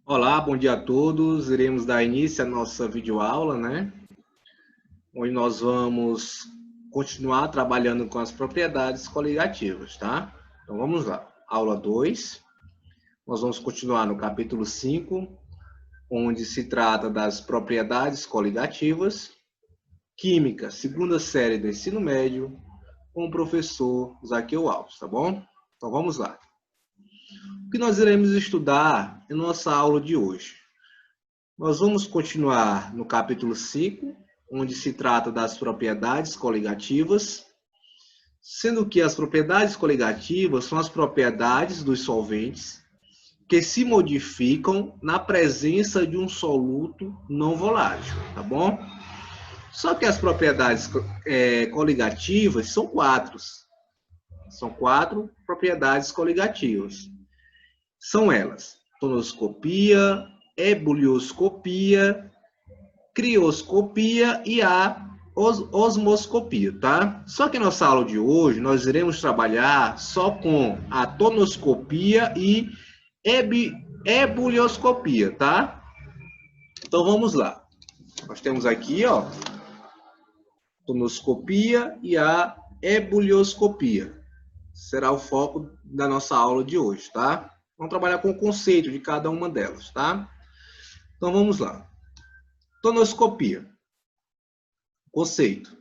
Olá, bom dia a todos. Iremos dar início à nossa videoaula, né? Onde nós vamos continuar trabalhando com as propriedades coligativas, tá? Então vamos lá. Aula 2. Nós vamos continuar no capítulo 5, onde se trata das propriedades coligativas. Química, segunda série do ensino médio, com o professor Zaqueu Alves, tá bom? Então vamos lá. O que nós iremos estudar em nossa aula de hoje? Nós vamos continuar no capítulo 5, onde se trata das propriedades coligativas, sendo que as propriedades coligativas são as propriedades dos solventes que se modificam na presença de um soluto não volátil, tá bom? Só que as propriedades coligativas são quatro. São quatro propriedades coligativas. São elas: tonoscopia, ebulioscopia, crioscopia e a osmoscopia, tá? Só que na nossa aula de hoje nós iremos trabalhar só com a tonoscopia e ebulioscopia, tá? Então vamos lá. Nós temos aqui, ó, tonoscopia e a ebulioscopia. Será o foco da nossa aula de hoje, tá? Vamos trabalhar com o conceito de cada uma delas, tá? Então vamos lá. Tonoscopia. Conceito.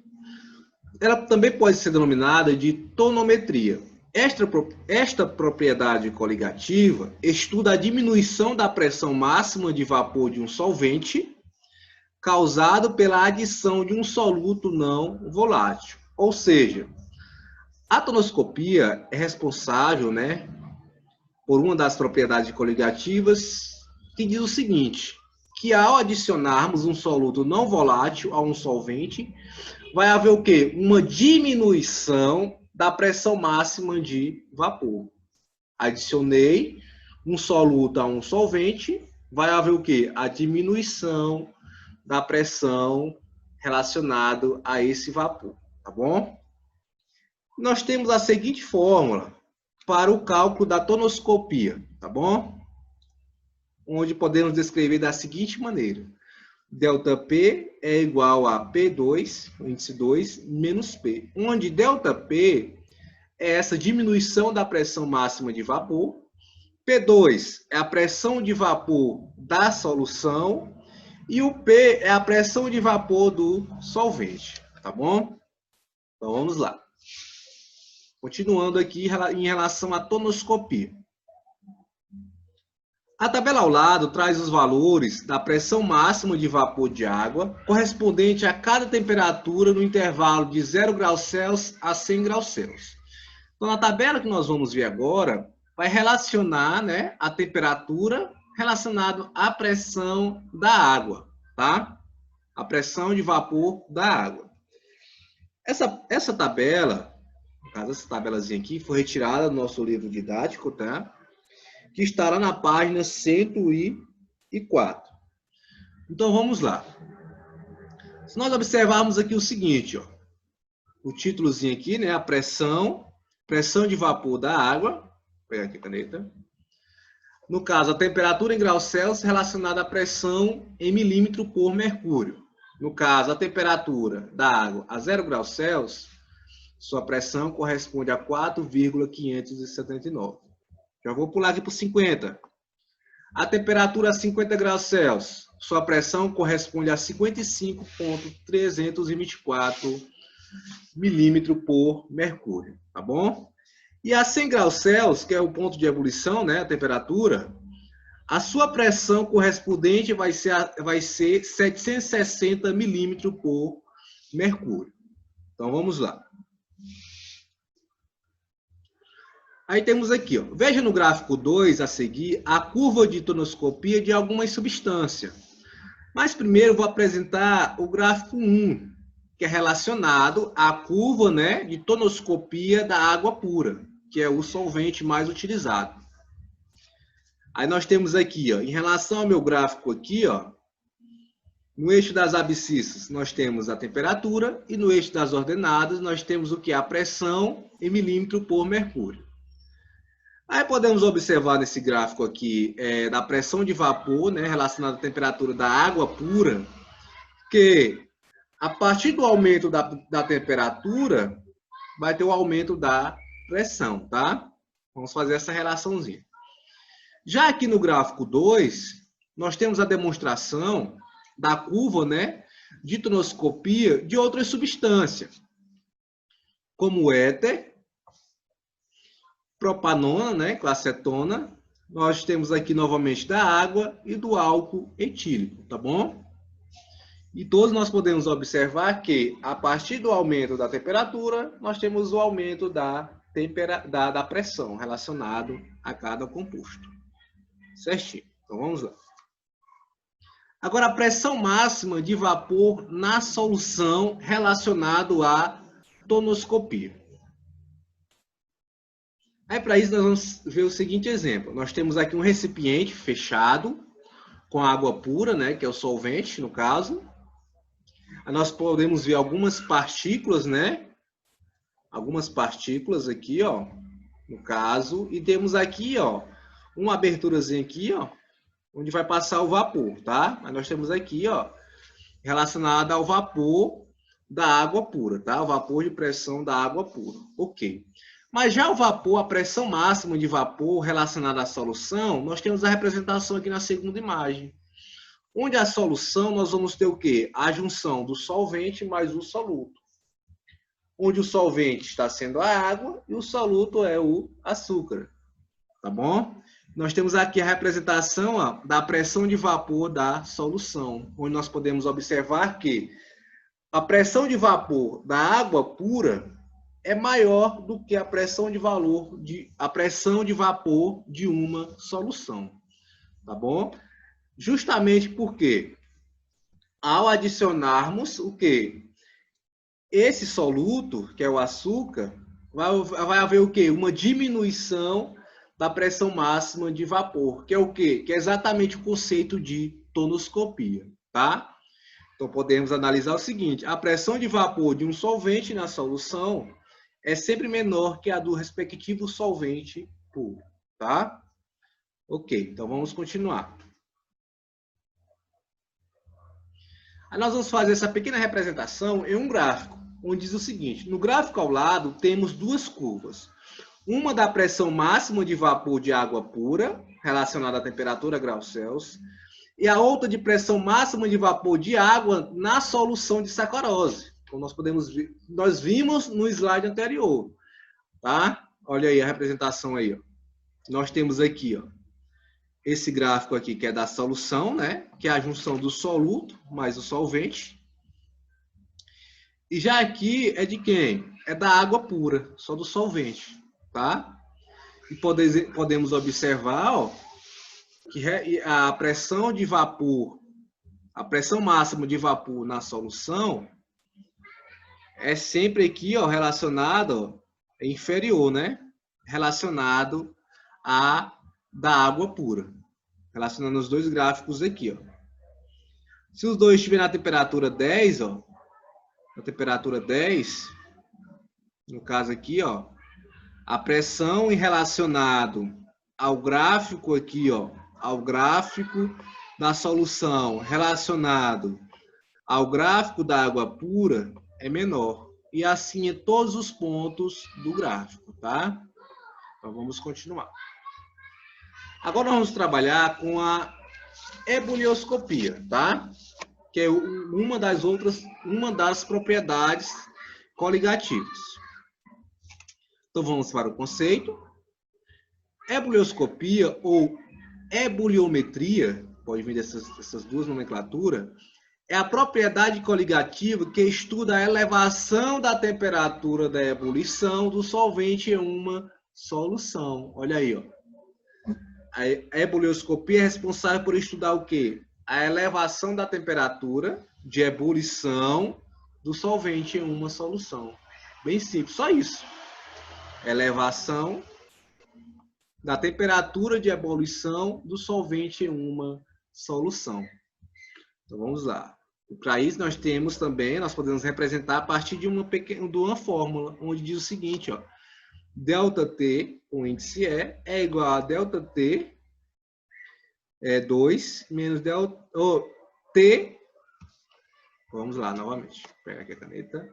Ela também pode ser denominada de tonometria. Esta propriedade coligativa estuda a diminuição da pressão máxima de vapor de um solvente causado pela adição de um soluto não volátil. Ou seja, a tonoscopia é responsável, né, por uma das propriedades coligativas que diz o seguinte: que ao adicionarmos um soluto não volátil a um solvente, vai haver o quê? Uma diminuição da pressão máxima de vapor. Adicionei um soluto a um solvente, vai haver o quê? A diminuição da pressão relacionada a esse vapor, tá bom? Nós temos a seguinte fórmula para o cálculo da tonoscopia, tá bom? Onde podemos descrever da seguinte maneira: ΔP é igual a P2, índice 2, menos P, onde ΔP é essa diminuição da pressão máxima de vapor, P2 é a pressão de vapor da solução e o P é a pressão de vapor do solvente, tá bom? Então vamos lá. Continuando aqui em relação à tonoscopia. A tabela ao lado traz os valores da pressão máxima de vapor de água correspondente a cada temperatura no intervalo de 0 graus Celsius a 100 graus Celsius. Então, na tabela que nós vamos ver agora, vai relacionar, né, a temperatura relacionada à pressão da água, tá? A pressão de vapor da água. Essa tabela, no caso, essa tabelazinha aqui, foi retirada do nosso livro didático, tá? Que estará na página 104. Então, vamos lá. Se nós observarmos aqui o seguinte, ó, o títulozinho aqui, né, a pressão de vapor da água, vou pegar aqui a caneta. No caso, a temperatura em graus Celsius relacionada à pressão em milímetro por mercúrio. No caso, a temperatura da água a 0 graus Celsius, sua pressão corresponde a 4,579. Já vou pular aqui para 50. A temperatura a 50 graus Celsius, sua pressão corresponde a 55,324 milímetros por mercúrio, tá bom? E a 100 graus Celsius, que é o ponto de ebulição, né, a temperatura, a sua pressão correspondente vai ser 760 milímetros por mercúrio. Então, vamos lá. Aí temos aqui, ó, veja no gráfico 2 a seguir a curva de tonoscopia de algumas substâncias. Mas primeiro vou apresentar o gráfico 1, que é relacionado à curva, né, de tonoscopia da água pura, que é o solvente mais utilizado. Aí nós temos aqui, ó, em relação ao meu gráfico aqui, ó, no eixo das abscissas nós temos a temperatura e no eixo das ordenadas nós temos o que? A pressão em milímetro por mercúrio. Aí podemos observar nesse gráfico aqui da pressão de vapor, né, relacionada à temperatura da água pura, que a partir do aumento da temperatura, vai ter o aumento da pressão, tá? Vamos fazer essa relaçãozinha. Já aqui no gráfico 2, nós temos a demonstração da curva, né, de tonoscopia de outras substâncias, como o éter, propanona, né, com acetona. Nós temos aqui novamente da água e do álcool etílico, tá bom? E todos nós podemos observar que, a partir do aumento da temperatura, nós temos o aumento da pressão relacionado a cada composto. Certinho. Então, vamos lá. Agora, a pressão máxima de vapor na solução relacionado à tonoscopia. Aí, para isso, nós vamos ver o seguinte exemplo. Nós temos aqui um recipiente fechado, com água pura, né, que é o solvente, no caso. Aí nós podemos ver algumas partículas, né? Algumas partículas aqui, ó, no caso. E temos aqui, ó, uma aberturazinha aqui, ó, onde vai passar o vapor, tá? Mas nós temos aqui, ó, relacionada ao vapor da água pura, tá? O vapor de pressão da água pura. Ok. Mas já o vapor, a pressão máxima de vapor relacionada à solução, nós temos a representação aqui na segunda imagem. Onde a solução, nós vamos ter o quê? A junção do solvente mais o soluto. Onde o solvente está sendo a água e o soluto é o açúcar. Tá bom? Nós temos aqui a representação, ó, da pressão de vapor da solução, onde nós podemos observar que a pressão de vapor da água pura é maior do que a pressão de vapor de uma solução. Tá bom? Justamente porque, ao adicionarmos o quê? Esse soluto, que é o açúcar, vai haver o quê? Uma diminuição da pressão máxima de vapor, que é o quê? Que é exatamente o conceito de tonoscopia, tá? Então, podemos analisar o seguinte: a pressão de vapor de um solvente na solução é sempre menor que a do respectivo solvente puro, tá? Ok, então vamos continuar. Aí nós vamos fazer essa pequena representação em um gráfico, onde diz o seguinte: no gráfico ao lado temos duas curvas. Uma da pressão máxima de vapor de água pura, relacionada à temperatura graus Celsius, e a outra de pressão máxima de vapor de água na solução de sacarose. Como nós podemos ver, nós vimos no slide anterior, tá? Olha aí a representação aí, ó. Nós temos aqui, ó, esse gráfico aqui que é da solução, né? Que é a junção do soluto mais o solvente. E já aqui é de quem? É da água pura, só do solvente, tá? E podemos observar, ó, que a pressão de vapor, a pressão máxima de vapor na solução é sempre aqui, ó, relacionado, ó, é inferior, né? Relacionado a da água pura. Relacionando os dois gráficos aqui, ó. Se os dois estiverem na temperatura 10, ó, na temperatura 10, no caso aqui, ó, a pressão em relacionado ao gráfico aqui, ó, ao gráfico da solução relacionado ao gráfico da água pura é menor. E assim em todos os pontos do gráfico, tá? Então vamos continuar. Agora vamos trabalhar com a ebulioscopia, tá? Que é uma das propriedades coligativas. Então vamos para o conceito. Ebulioscopia ou ebuliometria, pode vir dessas duas nomenclaturas, é a propriedade coligativa que estuda a elevação da temperatura da ebulição do solvente em uma solução. Olha aí, ó. A ebulioscopia é responsável por estudar o quê? A elevação da temperatura de ebulição do solvente em uma solução. Bem simples, só isso. Elevação da temperatura de ebulição do solvente em uma solução. Então vamos lá. Para isso nós podemos representar a partir de uma fórmula, onde diz o seguinte, ó. ΔT, o índice E, é igual a ΔT, 2, menos T, vamos lá novamente, vou pegar aqui a caneta.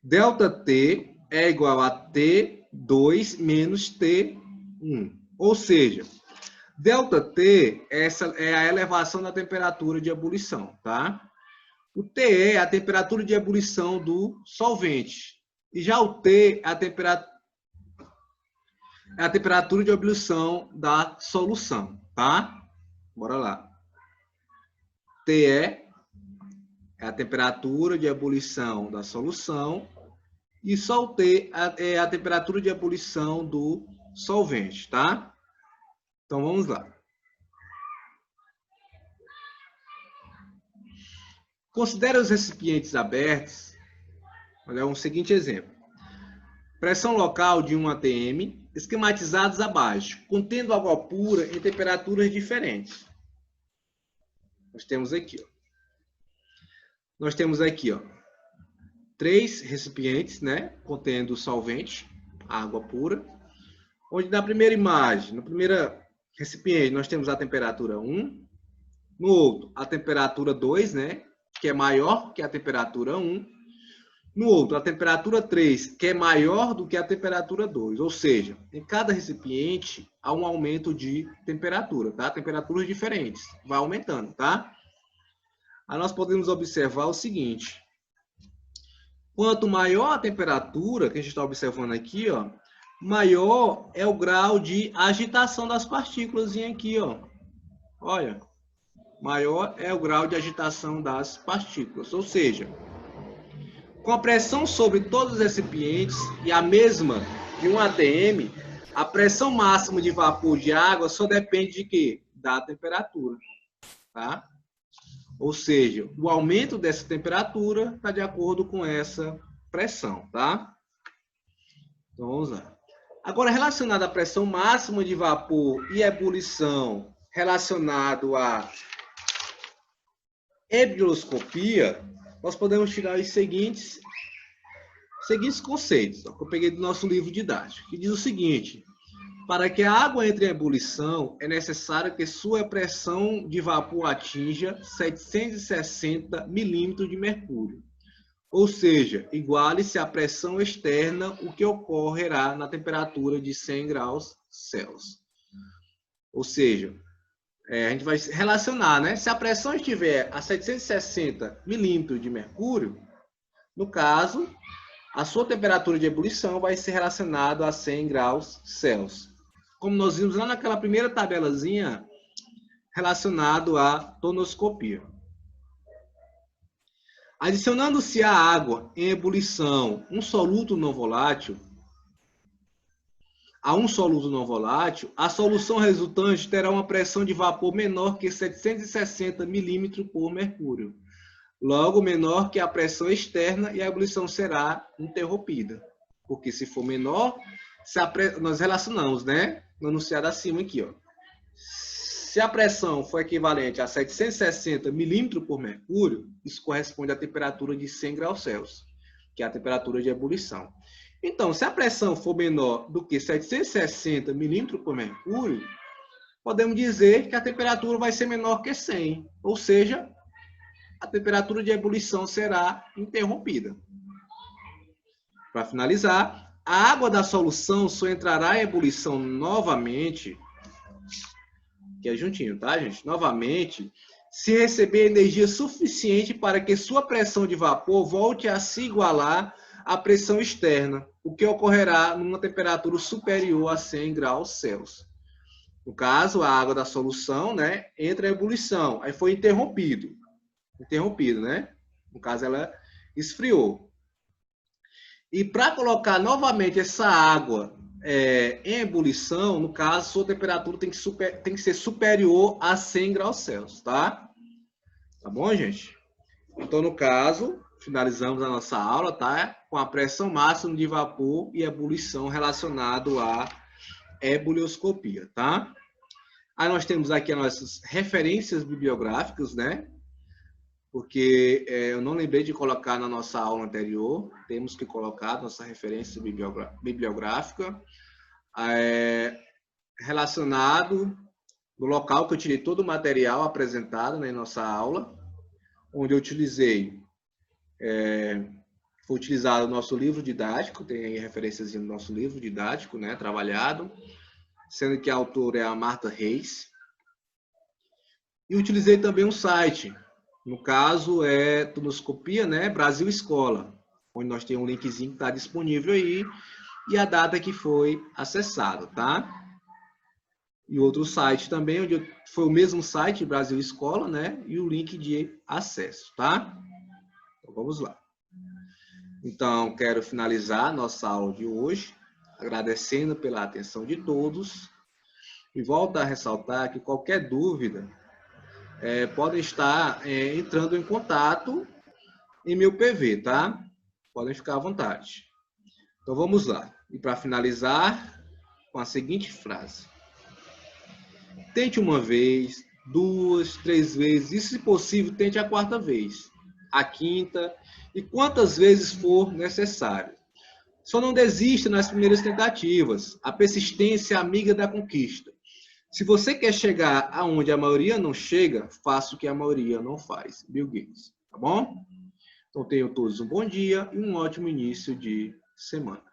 ΔT é igual a T2 menos T1. Ou seja, ΔT essa é a elevação da temperatura de ebulição, tá? O TE é a temperatura de ebulição do solvente. E já o T é a temperatura de ebulição da solução, tá? Bora lá. TE é a temperatura de ebulição da solução e só o T é a temperatura de ebulição do solvente, tá? Então vamos lá. Considere os recipientes abertos. Olha um seguinte exemplo. Pressão local de 1 atm, esquematizados abaixo, contendo água pura em temperaturas diferentes. Nós temos aqui, ó, 3 recipientes, né, contendo solvente, água pura. Onde na primeira imagem, no primeiro recipiente, nós temos a temperatura 1. No outro, a temperatura 2, né, que é maior que a temperatura 1. No outro, a temperatura 3, que é maior do que a temperatura 2. Ou seja, em cada recipiente há um aumento de temperatura, tá? Temperaturas diferentes, vai aumentando, tá? Aí nós podemos observar o seguinte. Quanto maior a temperatura, que a gente está observando aqui, ó, maior é o grau de agitação das partículas aqui, ó. Olha, maior é o grau de agitação das partículas, ou seja, com a pressão sobre todos os recipientes e a mesma de 1 atm, a pressão máxima de vapor de água só depende de quê? Da temperatura, tá? Ou seja, o aumento dessa temperatura está de acordo com essa pressão, tá? Então vamos lá. Agora, relacionado à pressão máxima de vapor e ebulição relacionado à ebullioscopia, nós podemos tirar os seguintes conceitos, ó, que eu peguei do nosso livro didático, que diz o seguinte: para que a água entre em ebulição, é necessário que sua pressão de vapor atinja 760 milímetros de mercúrio. Ou seja, iguale-se à pressão externa, o que ocorrerá na temperatura de 100 graus Celsius. Ou seja, a gente vai relacionar, né? Se a pressão estiver a 760 milímetros de mercúrio, no caso, a sua temperatura de ebulição vai ser relacionada a 100 graus Celsius. Como nós vimos lá naquela primeira tabelazinha relacionado à tonoscopia. Adicionando-se à água em ebulição um soluto não volátil, a solução resultante terá uma pressão de vapor menor que 760 milímetros por mercúrio. Logo, menor que a pressão externa e a ebulição será interrompida. Porque se for menor, nós relacionamos, né? No enunciado acima aqui, ó. Se a pressão for equivalente a 760 milímetros por mercúrio, isso corresponde à temperatura de 100 graus Celsius, que é a temperatura de ebulição. Então, se a pressão for menor do que 760 milímetros por mercúrio, podemos dizer que a temperatura vai ser menor que 100, ou seja, a temperatura de ebulição será interrompida. Para finalizar, a água da solução só entrará em ebulição novamente, que é juntinho, tá, gente? Novamente, se receber energia suficiente para que sua pressão de vapor volte a se igualar à pressão externa, o que ocorrerá numa temperatura superior a 100 graus Celsius. No caso, a água da solução, né, entra em ebulição, aí foi interrompido, né? No caso, ela esfriou. E para colocar novamente essa água em ebulição, no caso, sua temperatura tem que ser superior a 100 graus Celsius, tá? Tá bom, gente? Então, no caso, finalizamos a nossa aula, tá? Com a pressão máxima de vapor e ebulição relacionado à ebullioscopia, tá? Aí nós temos aqui as nossas referências bibliográficas, né? porque eu não lembrei de colocar na nossa aula anterior, temos que colocar nossa referência bibliográfica relacionado no local que eu tirei todo o material apresentado, né, em nossa aula, onde eu utilizei, foi utilizado o nosso livro didático, tem aí referências no nosso livro didático, né, trabalhado, sendo que a autora é a Marta Reis. E utilizei também um site, no caso é Tunoscopia, né, Brasil Escola, onde nós temos um linkzinho que está disponível aí e a data que foi acessado, tá? E outro site também, onde foi o mesmo site, Brasil Escola, né, e o link de acesso, tá? Então, vamos lá. Então, quero finalizar nossa aula de hoje, agradecendo pela atenção de todos, e volto a ressaltar que qualquer dúvida, podem estar entrando em contato em meu PV, tá? Podem ficar à vontade. Então, vamos lá. E para finalizar, com a seguinte frase. Tente uma vez, 2, 3 vezes, e se possível, tente a 4ª vez, a 5ª, e quantas vezes for necessário. Só não desista nas primeiras tentativas. A persistência é amiga da conquista. Se você quer chegar aonde a maioria não chega, faça o que a maioria não faz. Bill Gates, tá bom? Então, tenham todos um bom dia e um ótimo início de semana.